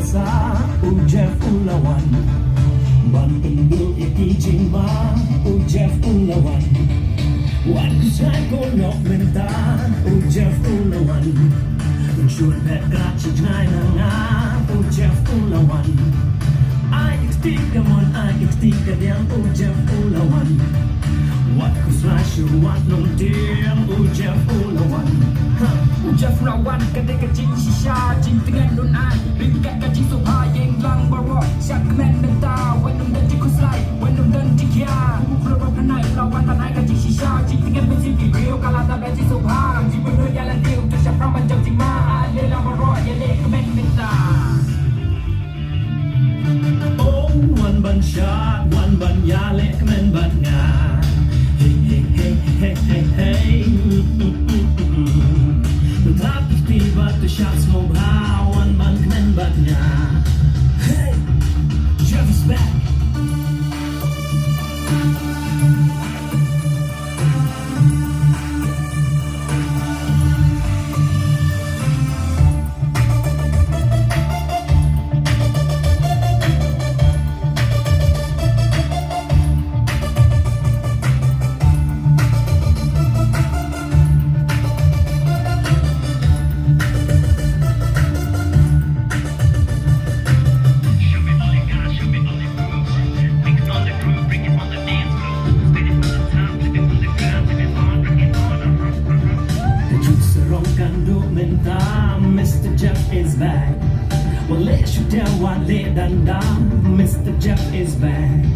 basa Jeff ulawan Ban pendul ikijing ba Jeff ulawan Wan kusay ko nok mentan Jeff ulawan Shoot that got you trying na nga Jeff ulawan I extinct on I extinct yang Jeff ulawan What kusay what long tiang Jeff ulawan Jeff lawan kadai kajing shisha jing dengan don ai ringkat kajing soha yang lang baro syak men menta wenum dan jikusai wenum dan jikia kulo panai lawan tanai kajing shisha jing dengan benzin rio kala ta benzin soha jing bener jalan dia untuk siapa macam jing ma ale lang baro ya le men menta Oh one ban shot one ban yale men ban nga hey hey hey hey hey hey Tapi tiba tu shots mo bhawan ban kmen bat nya Hey, Jeff is back Mr. Jeff is back. Well, let Shutia, Danda, Mr. Jeff is back.